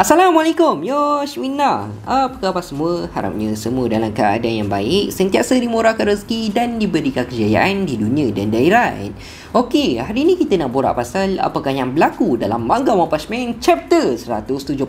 Assalamualaikum, Yoshwina. Apa khabar semua? Harapnya semua dalam keadaan yang baik, sentiasa dimurahkan rezeki dan diberikan kejayaan di dunia dan di akhirat. Okey, hari ni kita nak borak pasal apakah yang berlaku dalam manga One Punch Man chapter 171.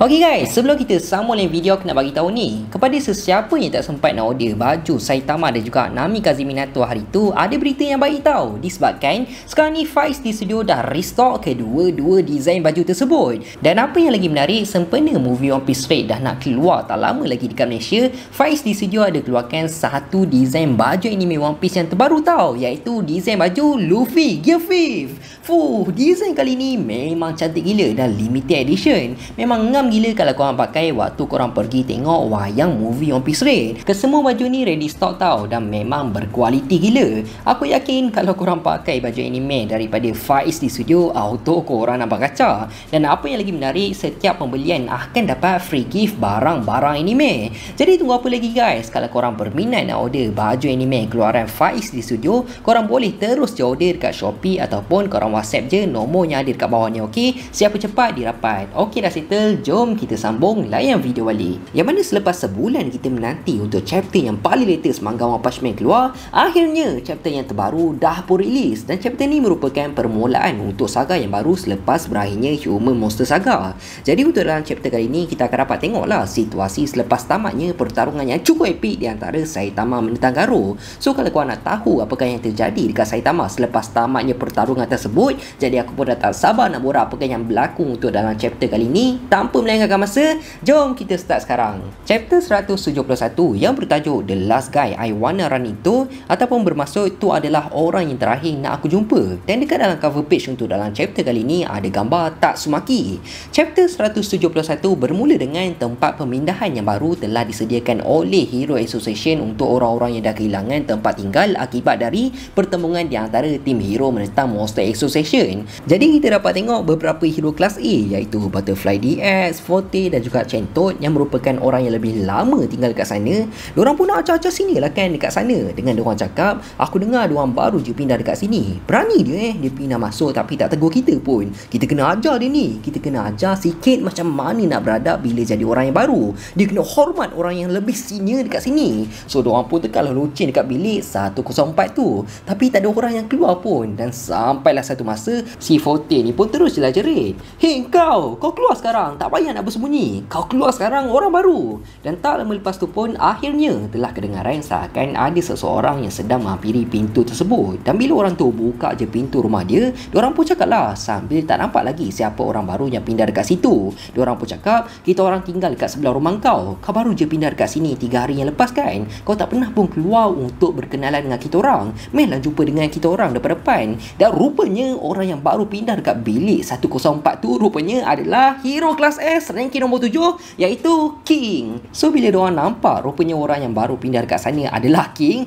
Okey guys, sebelum kita sambung lain video, aku nak bagi tahu ni kepada sesiapa yang tak sempat nak order baju Saitama dan juga Nami Kazeminato hari tu, ada berita yang baik tau. Disebabkan sekarang ni Faiz di studio dah restock kedua-dua desain baju tersebut. Dan apa yang lagi menarik, sempena movie One Piece Red dah nak keluar tak lama lagi dekat Malaysia, Faiz di studio ada keluarkan satu desain baju anime One Piece yang terbaru tau, iaitu desain baju Luffy Gear 5. Desain kali ni memang cantik gila dan limited edition. Memang ngam gila kalau korang pakai waktu korang pergi tengok wayang movie One Piece Red. Kesemua baju ni ready stock tau dan memang berkualiti gila. Aku yakin kalau korang pakai baju anime daripada Faiz di studio, auto korang nampak kacau. Dan apa yang lagi menarik, setiap pembelian akan dapat free gift barang-barang anime. Jadi tunggu apa lagi guys? Kalau korang berminat nak order baju anime keluaran Faiz di studio, korang boleh terus je order dekat Shopee ataupun korang WhatsApp je nombor yang ada dekat bawah ni, okey? Siapa cepat didapat. Okey dah settle, jom kita sambung layan video balik. Yang mana selepas sebulan kita menanti untuk chapter yang paling latest manga One Punch Man keluar, akhirnya chapter yang terbaru dah pun rilis. Dan chapter ni merupakan permulaan untuk saga yang baru selepas berakhirnya Human Monster Saga. Jadi untuk dalam chapter kali ni, kita akan dapat tengoklah situasi selepas tamatnya pertarungan yang cukup epik di antara Saitama menentang Garou. So kalau korang nak tahu apakah yang terjadi dekat Saitama selepas tamatnya pertarungan tersebut, jadi aku pun dah tak sabar nak borak apakah yang berlaku untuk dalam chapter kali ni. Tanpa melengahkan masa, jom kita start sekarang. Chapter 171 yang bertajuk The Last Guy I Wanna Run Into, ataupun bermaksud tu adalah orang yang terakhir nak aku jumpa. Dan dekat dalam cover page untuk dalam chapter kali ni ada gambar Tatsumaki. Chapter 171 bermula dengan tempat pemindahan yang baru telah disediakan oleh Hero Association untuk orang-orang yang dah kehilangan tempat tinggal akibat dari pertemuan di antara tim hero menentang Monster Association. Jadi kita dapat tengok beberapa hero kelas A, iaitu Butterfly DX, Forte dan juga Centot yang merupakan orang yang lebih lama tinggal dekat sana. Diorang pun nak acah-acah sini lah kan dekat sana, dengan diorang cakap, aku dengar diorang baru je pindah dekat sini. Berani dia dia pindah masuk tapi tak tegur kita pun. Kita kena ajar dia ni. Kita kena ajar sikit macam mana nak beradab bila jadi orang yang baru. Dia kena hormat orang yang lebih senior dekat sini. So diorang pun tekanlah loceng dekat bilik 104 tu, tapi tak ada orang yang keluar pun. Dan sampailah satu masa, si Forte ni pun terus je lah jerit, "Hei kau keluar sekarang, tak payah nak bersembunyi. Kau keluar sekarang, orang baru." Dan tak lama lepas tu pun akhirnya telah kedengaran seakan ada seseorang yang sedang menghampiri pintu tersebut. Dan bila orang tu buka je pintu rumah dia, diorang pun cakap lah sambil tak nampak lagi siapa orang baru yang pindah dekat situ. Diorang pun cakap, "Kita orang tinggal dekat sebelah rumah kau. Kau baru je pindah dekat sini 3 hari yang lepas kan? Kau tak pernah pun keluar untuk berkenalan dengan kita orang. Mainlah jumpa dengan kita orang depan-depan." Dan rupanya orang yang baru pindah dekat bilik 104 tu rupanya adalah hero kelas S ranking nombor 7, iaitu King. So bila diorang nampak rupanya orang yang baru pindah dekat sana adalah King,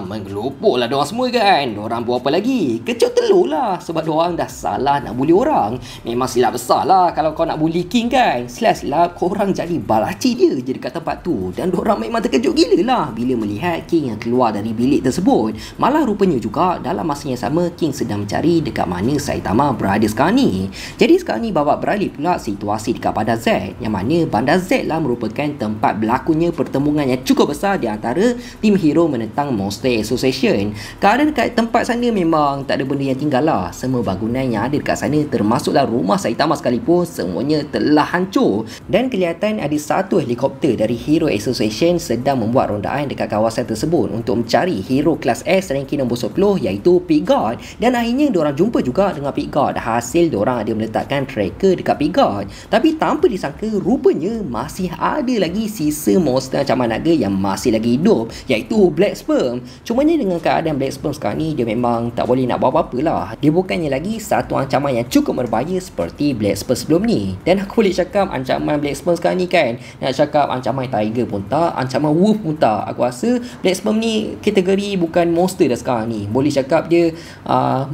menggelupuk lah diorang semua kan. Diorang buat apa lagi? Kecut telur lah, sebab diorang dah salah nak bully orang. Memang silap besar lah kalau kau nak bully King kan. Silap-silap korang jadi balaci dia je dekat tempat tu. Dan diorang memang terkejut gila lah bila melihat King yang keluar dari bilik tersebut. Malah rupanya juga dalam masa yang sama King sedang mencari dekat mana Saitama berada sekarang ni. Jadi sekarang ni babak beralih pula situasi dekat Bandar Z, yang mana Bandar Z lah merupakan tempat berlakunya pertemuan yang cukup besar di antara tim hero menentang Monster Association. Keadaan dekat tempat sana memang tak ada benda yang tinggal lah. Semua bangunan yang ada dekat sana termasuklah rumah Saitama sekalipun semuanya telah hancur. Dan kelihatan ada satu helikopter dari Hero Association sedang membuat rondaan dekat kawasan tersebut untuk mencari hero kelas S ranking nombor 10, iaitu Pig God. Dan akhirnya diorang jumpa juga dengan Pig God. Hasil diorang ada meletakkan tracker dekat Pig God. Tapi tanpa disangka rupanya masih ada lagi sisa monster ancaman naga yang masih lagi hidup, iaitu Black Sperm. Cumanya dengan keadaan Black Sperm sekarang ni, dia memang tak boleh nak buat apa-apa lah. Dia bukannya lagi satu ancaman yang cukup berbahaya seperti Black Sperm sebelum ni. Dan aku boleh cakap ancaman Black Sperm sekarang ni kan, nak cakap ancaman Tiger pun tak, ancaman Wolf pun tak. Aku rasa Black Sperm ni kategori bukan monster dah sekarang ni. Boleh cakap dia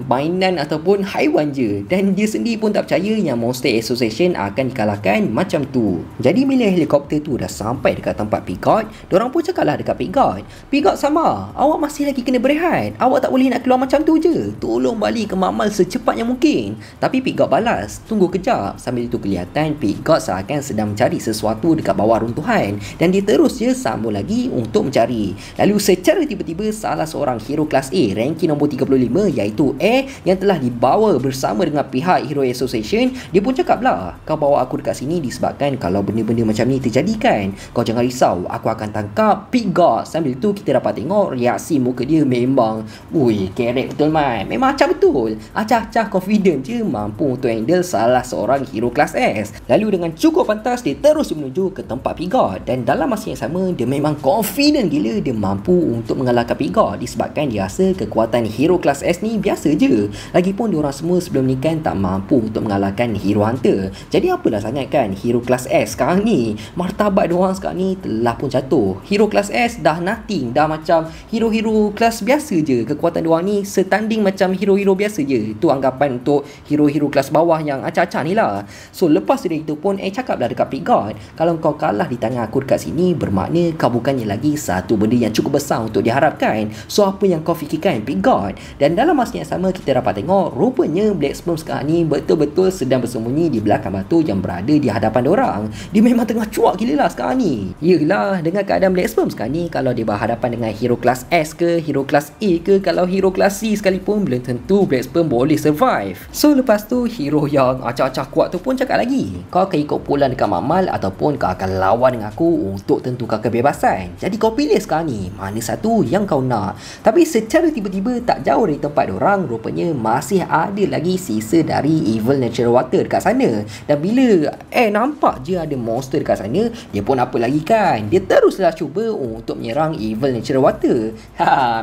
mainan ataupun haiwan je. Dan dia sendiri pun tak percaya yang Monster Association akan dikalahkan mengarahkan macam tu. Jadi bila helikopter tu dah sampai dekat tempat Picard, diorang pun cakaplah dekat Picard, "Picard sama, awak masih lagi kena berehat. Awak tak boleh nak keluar macam tu je. Tolong balik ke makmal secepatnya mungkin." Tapi Picard balas, "Tunggu kejap." Sambil itu kelihatan Picard seakan sedang mencari sesuatu dekat bawah runtuhan, dan dia terus je sambung lagi untuk mencari. Lalu secara tiba-tiba salah seorang hero kelas A ranking nombor 35 iaitu Air yang telah dibawa bersama dengan pihak Hero Association, dia pun cakap lah, "Kau bawa aku dekat sini disebabkan kalau benda-benda macam ni terjadi kan, kau jangan risau, aku akan tangkap Picard." Sambil tu kita dapat tengok reaksi muka dia memang, ui, kerek betul man. Memang acah betul. Acah-acah confident je mampu untuk handle salah seorang hero kelas S. Lalu dengan cukup pantas dia terus menuju ke tempat Picard, dan dalam masa yang sama dia memang confident gila dia mampu untuk mengalahkan Picard disebabkan dia rasa kekuatan hero kelas S ni biasa je. Lagipun diorang semua sebelum ni kan tak mampu untuk mengalahkan Hero Hunter. Jadi apalah sangat kan hero kelas S sekarang ni. Martabat diorang sekarang ni telah pun jatuh. Hero kelas S dah nothing, dah macam hero-hero kelas biasa je. Kekuatan diorang ni setanding macam hero-hero biasa je. Itu anggapan untuk hero-hero kelas bawah yang acak-acak ni lah. So lepas dari itu pun cakap dah dekat Picard, "Kalau kau kalah di tangan aku dekat sini, bermakna kau bukannya lagi satu benda yang cukup besar untuk diharapkan. So apa yang kau fikirkan Picard?" Dan dalam masa yang sama kita dapat tengok rupanya Black Sperm sekarang ni betul-betul sedang bersembunyi di belakang batu yang berada di hadapan diorang. Dia memang tengah cuak gila lah sekarang ni. Yelah, dengan keadaan Black Sperm sekarang ni, kalau dia berhadapan dengan hero kelas S ke, hero kelas A ke, kalau hero kelas C sekalipun, belum tentu Black Sperm boleh survive. So lepas tu hero yang acak-acak kuat tu pun cakap lagi, "Kau akan ikut pulang dekat makmal ataupun kau akan lawan dengan aku untuk tentukan kebebasan. Jadi kau pilih sekarang ni, mana satu yang kau nak." Tapi secara tiba-tiba tak jauh dari tempat diorang, rupanya masih ada lagi sisa dari Evil Natural Water dekat sana. Dan bila nampak je ada monster dekat sana, dia pun apa lagi kan, dia teruslah cuba untuk menyerang Evil Natural Water.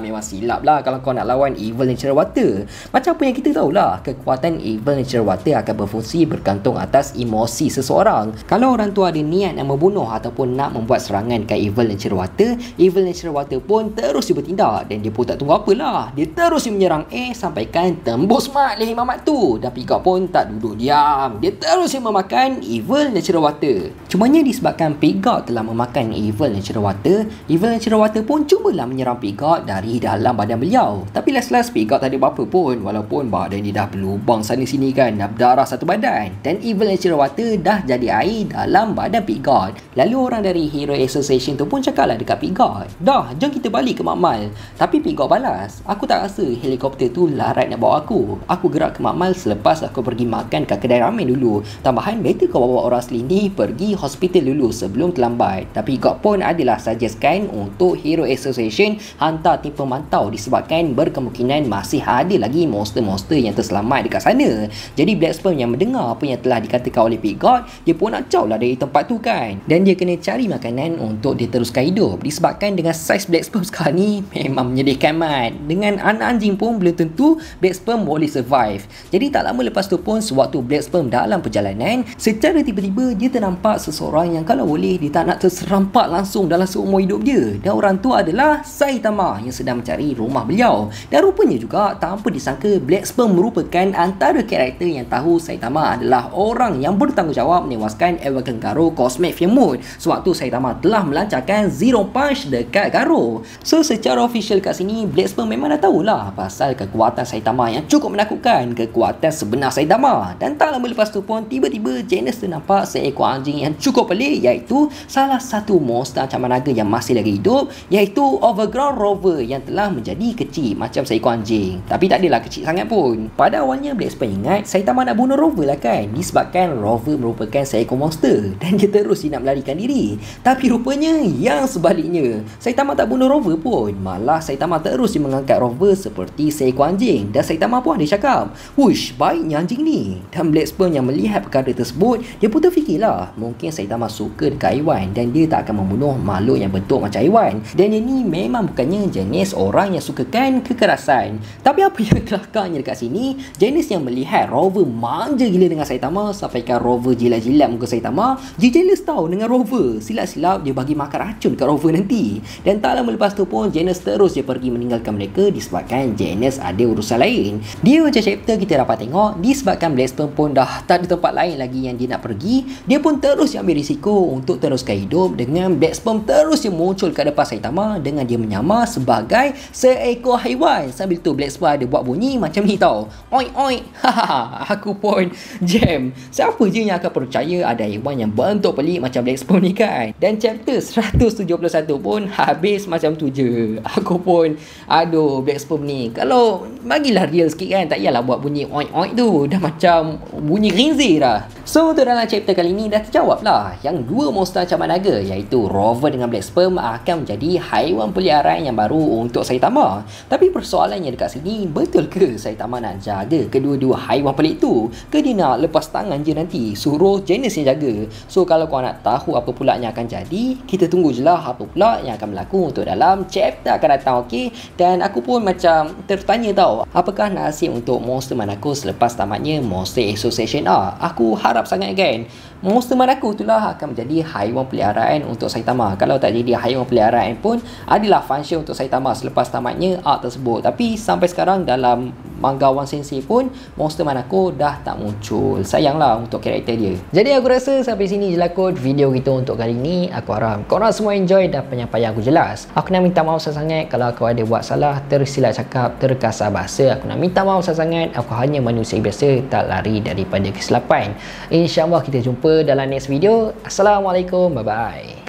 Memang silap lah kalau kau nak lawan Evil Natural Water. Macam apa yang kita tahulah, kekuatan Evil Natural Water akan berfungsi bergantung atas emosi seseorang. Kalau orang tu ada niat nak membunuh ataupun nak membuat serangan ke Evil Natural Water, Evil Natural Water pun terus dia bertindak, dan dia pun tak tunggu apalah, dia terus dia menyerang sampaikan tembus mat leher mamat tu. Dan Picard pun tak duduk diam, dia terus dia memakan Evil Natural Water. Cumanya disebabkan Picard telah memakan Evil Natural Water, Evil Natural Water pun cubalah menyerang Picard dari dalam badan beliau. Tapi last-last Picard tak ada apa-apa pun, walaupun badan dia dah berlubang sana sini kan, dah berdarah satu badan. Dan Evil Natural Water dah jadi air dalam badan Picard. Lalu orang dari Hero Association tu pun cakaplah dekat Picard, "Dah, jom kita balik ke makmal." Tapi Picard balas, "Aku tak rasa helikopter tu larat nak bawa aku. Aku gerak ke makmal selepas aku pergi makan kat kedai ramen dulu. Tambahan, better kau bawa orang asli ni pergi hospital dulu sebelum terlambat." Tapi Picard pun adalah suggestkan untuk Hero Association hantar tim pemantau disebabkan berkemungkinan masih ada lagi monster-monster yang terselamat dekat sana. Jadi Black Sperm yang mendengar apa yang telah dikatakan oleh Picard, dia pun nak jauh lah dari tempat tu kan. Dan dia kena cari makanan untuk dia teruskan hidup disebabkan dengan saiz Black Sperm sekarang ni memang menyedihkan mat. Dengan anak anjing pun belum tentu Black Sperm boleh survive. Jadi tak lama lepas tu pun sewaktu Black Sperm dalam perjalanan, secara tiba-tiba dia ternampak seseorang yang kalau boleh dia tak nak terserempak langsung dalam seumur hidup dia. Dan orang tu adalah Saitama yang sedang mencari rumah beliau. Dan rupanya juga tanpa disangka Black Sperm merupakan antara karakter yang tahu Saitama adalah orang yang bertanggungjawab menewaskan Evagan Garo Cosmic Fear Mode sewaktu Saitama telah melancarkan Zero Punch dekat Garo. So secara official kat sini Black Sperm memang dah tahulah pasal kekuatan Saitama yang cukup menakutkan, kekuatan sebenar Saitama. Dan tak lama lepas tu pun tiba-tiba Janus ternampak seekor anjing yang cukup pelik, iaitu salah satu monster ancaman naga yang masih lagi hidup, iaitu Overground Rover yang telah menjadi kecil macam seekor anjing. Tapi tak adalah kecil sangat pun. Pada awalnya Black Sperm ingat Saitama nak bunuh Rover lah kan, disebabkan Rover merupakan seekor monster dan dia terus nak melarikan diri. Tapi rupanya yang sebaliknya, Saitama tak bunuh Rover pun, malah Saitama terus mengangkat Rover seperti seekor anjing. Dan Saitama pun ada cakap, "Wush, baiknya anjing ni." Dan Black Sperm yang melihat perkara tersebut, dia pun terfikirlah mungkin Saitama suka dekat haiwan dan dia tak akan membunuh makhluk yang bentuk macam haiwan. Dan ini memang bukannya jenis orang yang sukakan kekerasan. Tapi apa yang kelakarnya dekat sini, jenis yang melihat Rover manja gila dengan Saitama sampaikan Rover jilat-jilat muka Saitama, dia jealous tahu dengan Rover. Silap-silap dia bagi makan racun kat Rover nanti. Dan tak lama lepas tu pun Janus terus dia pergi meninggalkan mereka disebabkan Janus ada urusan lain. Di hujung chapter kita dapat tengok disebabkan Black Sperm pun dah tak ada tempat lain lagi yang dia nak pergi, dia pun terus ambil risiko untuk teruskan hidup dengan black sperm terus dia muncul kat depan Saitama dengan dia menyamar sebagai seekor haiwan. Sambil tu black sperm ada buat bunyi macam ni tau. Oink oink. Hahaha, aku pun jam. Siapa je yang akan percaya ada haiwan yang bentuk pelik macam black sperm ni kan? Dan chapter 171 pun habis macam tu je. Aku pun aduh, black sperm ni kalau bagilah real sikit kan, tak payahlah buat bunyi oink oink tu, dah macam bunyi rinzi dah. So untuk dalam chapter kali ni dah terjawab lah yang dua monster ancaman naga iaitu Rover dengan black sperm akan menjadi haiwan peliharaan yang baru untuk Saitama. Tapi persoalannya dekat sini, betul ke Saitama nak jaga kedua-dua haiwan pelik tu ke dia nak lepas tangan je nanti suruh Genesis yang jaga? So kalau kau nak tahu apa pula yang akan jadi, kita tunggu je lah apa pula yang akan berlaku untuk dalam chapter akan datang, okey? Dan aku pun macam tertanya tau, apakah nasib untuk Monster Manako selepas tamatnya Monster Association A? Aku harap sangat kan Monster Manako itulah akan menjadi haiwan peliharaan untuk Saitama. Kalau tak jadi haiwan peliharaan pun adalah function untuk Saitama selepas tamatnya arc tersebut. Tapi sampai sekarang dalam manga One Sensei pun Monster Manako dah tak muncul. Sayanglah untuk karakter dia. Jadi aku rasa sampai sini je lah kot video kita untuk kali ni. Aku harap korang semua enjoy dan penyampaian aku jelas. Aku nak minta maaf sangat kalau aku ada buat salah, tersilap cakap, terkasar bahasa. Aku nak minta maaf sangat. Aku hanya manusia biasa, tak lari daripada kesilapan. InsyaAllah kita jumpa dalam next video. Assalamualaikum, bye bye.